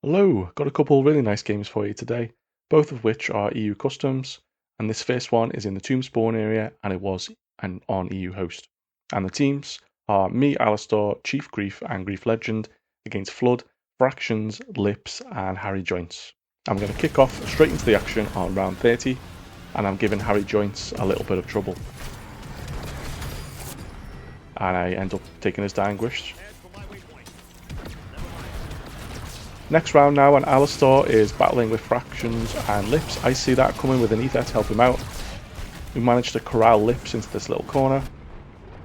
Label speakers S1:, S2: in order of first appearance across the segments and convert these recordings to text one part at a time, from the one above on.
S1: Hello, got a couple really nice games for you today, both of which are EU customs, and this first one is in the Tomb Spawn area and it was on EU host. And the teams are me, Alistar, Chief Grief and Grief Legend against Flood, Fractions, Lips and Harry Joints. I'm going to kick off straight into the action on round 30 and I'm giving Harry Joints a little bit of trouble. And I end up taking his Anguish. Next round now, and Alistar is battling with Fractions and Lips. I see that coming with an Ether to help him out. We managed to corral Lips into this little corner.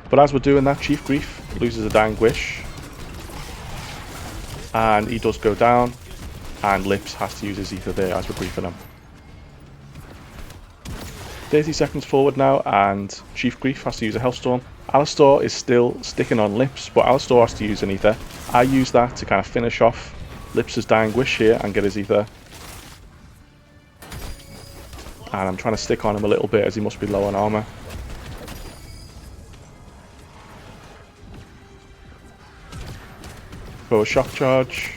S1: But as we're doing that, Chief Grief loses a Anguish. And he does go down. And Lips has to use his Ether there as we're griefing him. 30 seconds forward now, and Chief Grief has to use a Hellstorm. Alistar is still sticking on Lips, but Alistar has to use an Ether. I use that to kind of finish off Lips' Anguish here and get his Ether. And I'm trying to stick on him a little bit as he must be low on armor. Throw a shock charge.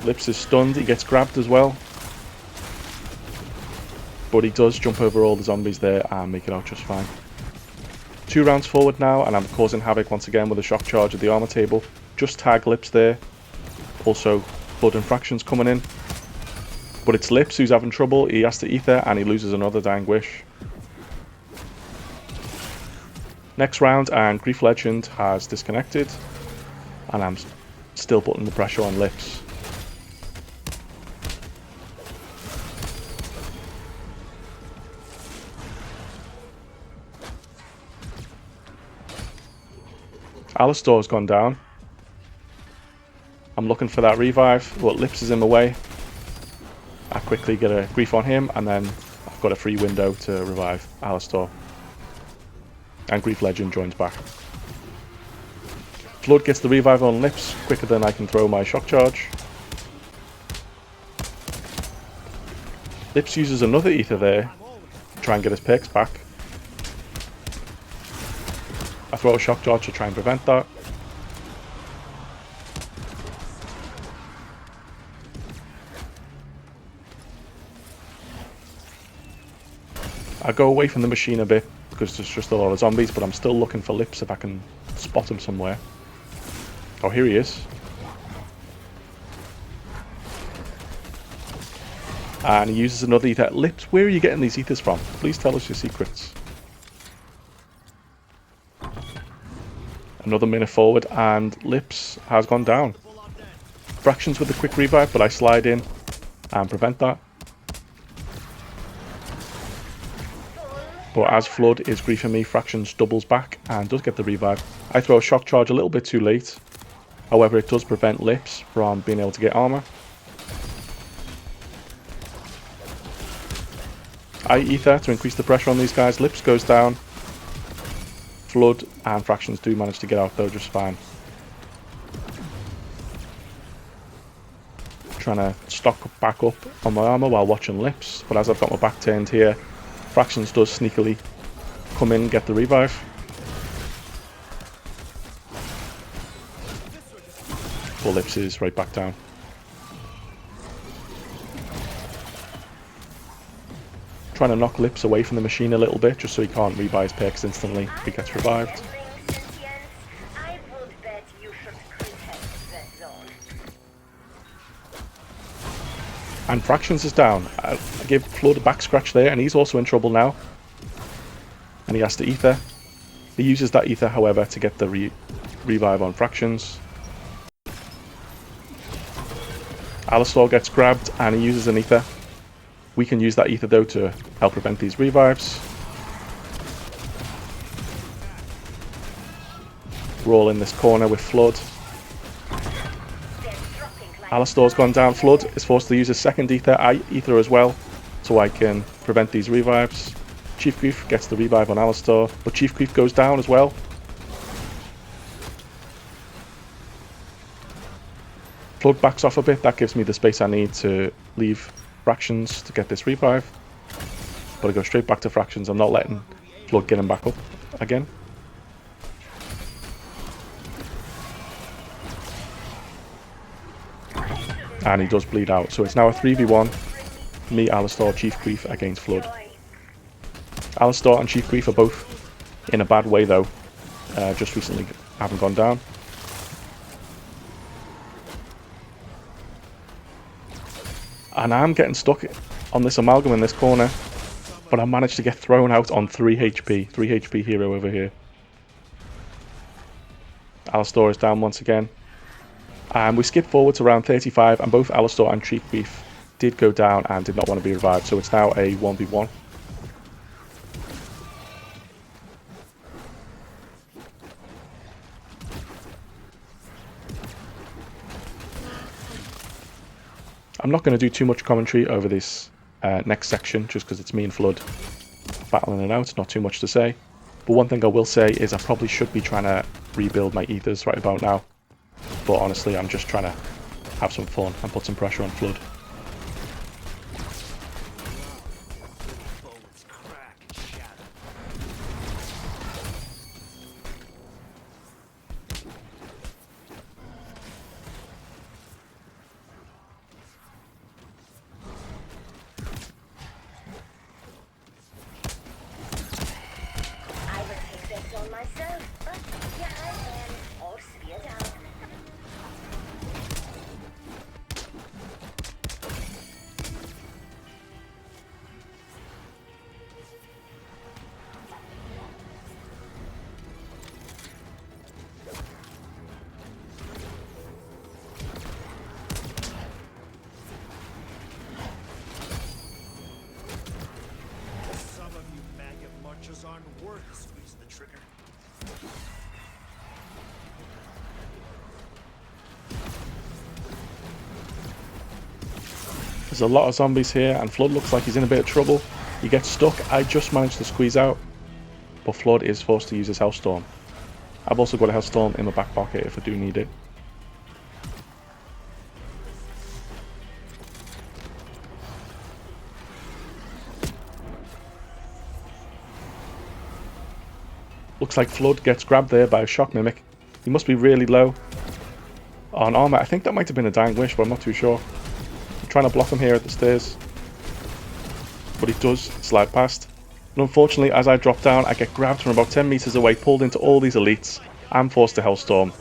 S1: Lips is stunned, he gets grabbed as well. But he does jump over all the zombies there and make it out just fine. 2 rounds forward now, and I'm causing havoc once again with a shock charge at the armor table. Just tag Lips there. Also, Flood and Fractions coming in. But it's Lips who's having trouble. He has to Ether and he loses another Anguish. Next round, and Grief Legend has disconnected. And I'm still putting the pressure on Lips. Alistar has gone down. I'm looking for that revive, but Lips is in the way. I quickly get a grief on him, and then I've got a free window to revive Alistar. And Grief Legend joins back. Flood gets the revive on Lips quicker than I can throw my shock charge. Lips uses another Ether there to try and get his perks back. I throw a shock charge to try and prevent that. I go away from the machine a bit because there's just a lot of zombies, but I'm still looking for Lips if I can spot him somewhere. Oh, here he is. And he uses another Ether. Lips, where are you getting these Ethers from? Please tell us your secrets. Another minute forward and Lips has gone down. Fractions with a quick revive, but I slide in and prevent that. But as Flood is griefing me, Fractions doubles back and does get the revive. I throw a shock charge a little bit too late. However, it does prevent Lips from being able to get armor. I Ether to increase the pressure on these guys. Lips goes down. Flood and Fractions do manage to get out though just fine. Trying to stock back up on my armor while watching Lips, but as I've got my back turned here, Fractions does sneakily come in and get the revive. But Lips is right back down. Trying to knock Lips away from the machine a little bit just so he can't rebuy his perks instantly if he gets revived. And Fractions is down. I give Flood a back scratch there, and he's also in trouble now. And he has to Ether. He uses that Ether, however, to get the revive on Fractions. Alistar gets grabbed, and he uses an Ether. We can use that Ether, though, to help prevent these revives. We're all in this corner with Flood. Alistar's gone down. Flood is forced to use his second Ether. I Ether as well, so I can prevent these revives. Chief Grief gets the revive on Alistar, but Chief Grief goes down as well. Flood backs off a bit. That gives me the space I need to leave Fractions to get this revive. But I go straight back to Fractions. I'm not letting Flood get him back up again. and he does bleed out. So it's now a 3v1, me, Alistar, Chief Queef against Flood. Alistar and Chief Queef are both in a bad way though, just recently haven't gone down. And I'm getting stuck on this amalgam in this corner, but I managed to get thrown out on 3 HP, 3 HP hero over here. Alistar is down once again. And we skip forward to round 35, and both Alistar and Chief Queef did go down and did not want to be revived, so it's now a 1v1. I'm not going to do too much commentary over this next section, just because it's me and Flood battling it out, not too much to say. But one thing I will say is I probably should be trying to rebuild my ethers right about now. But honestly, I'm just trying to have some fun and put some pressure on Flood.
S2: Aren't worth squeezing the trigger.
S1: There's a lot of zombies here, and Flood looks like he's in a bit of trouble. He gets stuck. I just managed to squeeze out, but Flood is forced to use his Hellstorm. I've also got a Hellstorm in my back pocket if I do need it. Looks like Flood gets grabbed there by a Shock Mimic. He must be really low on armor. I think that might have been a Dying Wish, but I'm not too sure. I'm trying to block him here at the stairs, but he does slide past. And unfortunately, as I drop down, I get grabbed from about 10 meters away, pulled into all these elites. I'm forced to Hellstorm.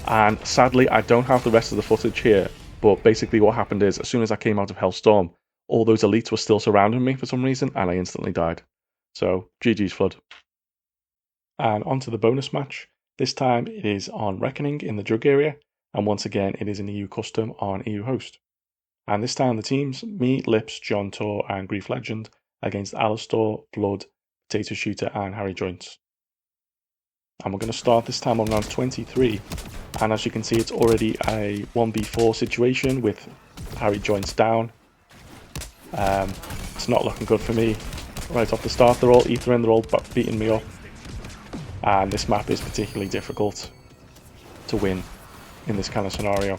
S1: And sadly, I don't have the rest of the footage here, but basically what happened is, as soon as I came out of Hellstorm, all those elites were still surrounding me for some reason, and I instantly died. So, GG's Flood. And on to the bonus match. This time it is on Reckoning in the Drug area, and once again it is an EU custom on EU host. And this time the teams, me, Lips, John Tor and Grief Legend, against Alistar, Flood, Potato Shooter and Harry Joints. And we're going to start this time on round 23, and as you can see it's already a 1v4 situation with Harry Joints down. It's not looking good for me right off the start. They're all ethering, they're all beating me up. And this map is particularly difficult to win in this kind of scenario.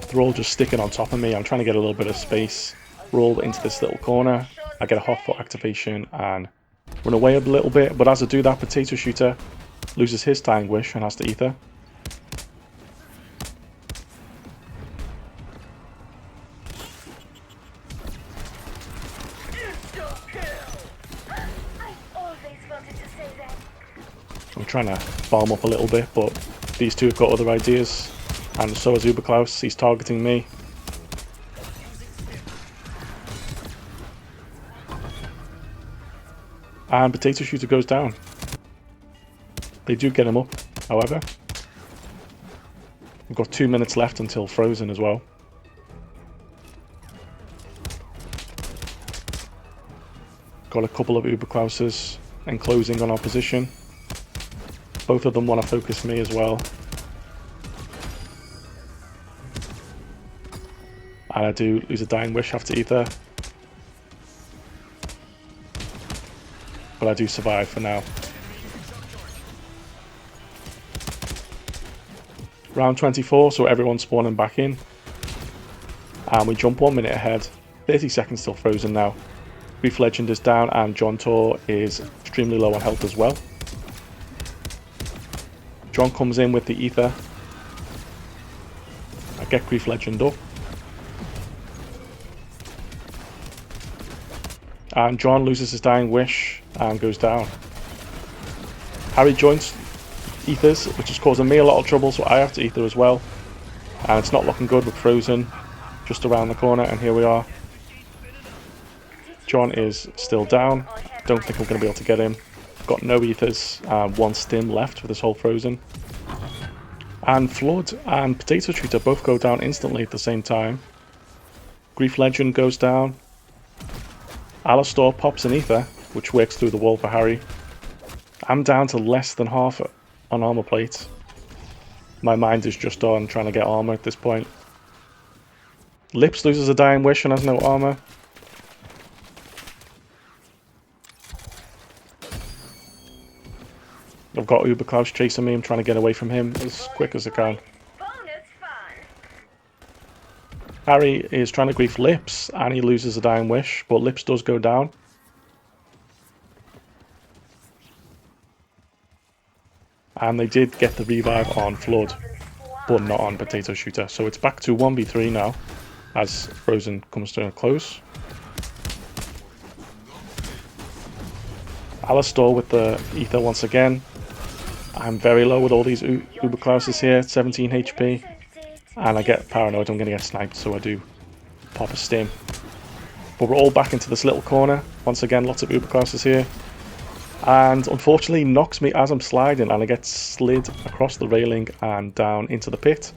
S1: They're all just sticking on top of me. I'm trying to get a little bit of space, roll into this little corner. I get a hot foot activation and run away a little bit, but as I do that, Potato Shooter loses his Dying Wish and has to ether. I'm trying to farm up a little bit, but these two have got other ideas, and so has Uberklaus. He's targeting me. And Potato Shooter goes down. They do get him up, however. We've got 2 minutes left until Frozen as well. Got a couple of Uberklauses enclosing on our position. Both of them want to focus me as well. And I do lose a Dying Wish after ether. But I do survive for now. Round 24, so everyone's spawning back in. And we jump 1 minute ahead. 30 seconds still frozen now. Grief Legend is down and John Tor is extremely low on health as well. John comes in with the Ether. I get Grief Legend up. And John loses his Dying Wish and goes down. Harry joins Ethers, which is causing me a lot of trouble, so I have to Ether as well. And it's not looking good with Frozen just around the corner, and here we are. John is still down. Don't think I'm going to be able to get him. Got no Ethers, one Stim left for this whole Frozen. And Flood and Potato Shooter both go down instantly at the same time. Grief Legend goes down. Alastor pops an Ether, which works through the wall for Harry. I'm down to less than half on armor plates. My mind is just on trying to get armor at this point. Lips loses a Dying Wish and has no armor. I've got Uber Klaus chasing me. I'm trying to get away from him as quick as I can. Harry is trying to grief Lips and he loses a Dying Wish, but Lips does go down. And they did get the revive on Flood, but not on Potato Shooter. So it's back to 1v3 now as Frozen comes to a close. Alastor with the Ether once again. I'm very low with all these Uber Klauses here, 17 HP. And I get paranoid I'm going to get sniped, so I do pop a Stim. But we're all back into this little corner. Once again, lots of Uber Klauses here. And unfortunately knocks me as I'm sliding, and I get slid across the railing and down into the pit.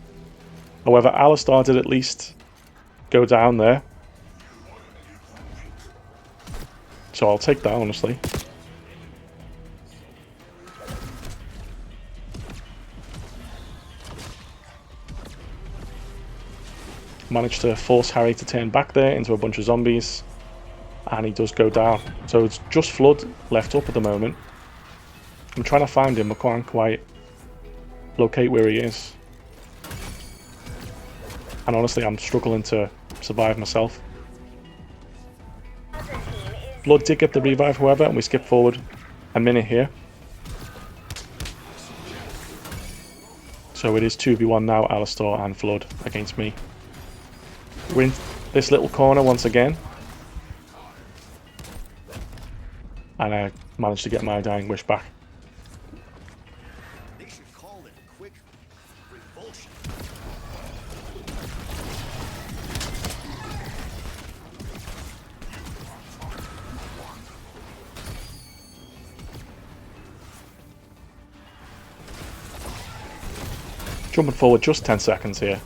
S1: However, Alastor did at least go down there. So I'll take that, honestly. Managed to force Harry to turn back there into a bunch of zombies. And he does go down. So it's just Flood left up at the moment. I'm trying to find him. I can't quite locate where he is. And honestly, I'm struggling to survive myself. Flood did get the revive, however, and we skip forward a minute here. So it is 2v1 now, Alastor and Flood against me. We're in this little corner once again. And I managed to get my Dying Wish back.
S2: They should call it quick revulsion.
S1: Jumping forward just 10 seconds here.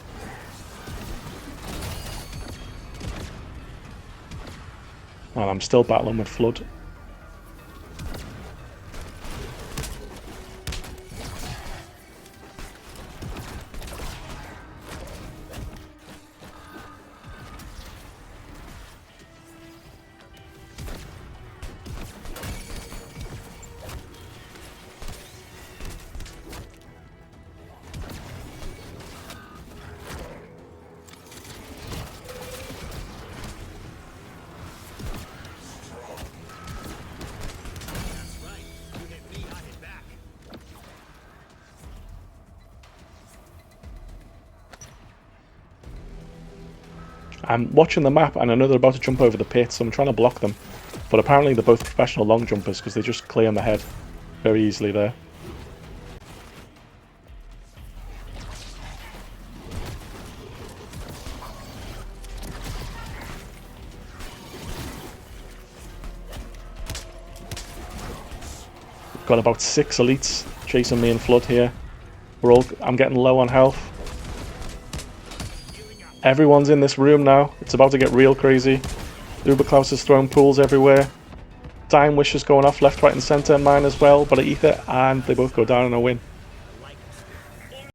S1: And I'm still battling with Flood. I'm watching the map and I know they're about to jump over the pit, so I'm trying to block them. But apparently they're both professional long jumpers because they just clear my head very easily there. Got about 6 elites chasing me and Flood here. I'm getting low on health. Everyone's in this room now. It's about to get real crazy. Uber Klaus is throwing pools everywhere. Dying Wish is going off left, right and centre. Mine as well, but I Ether and they both go down and I win.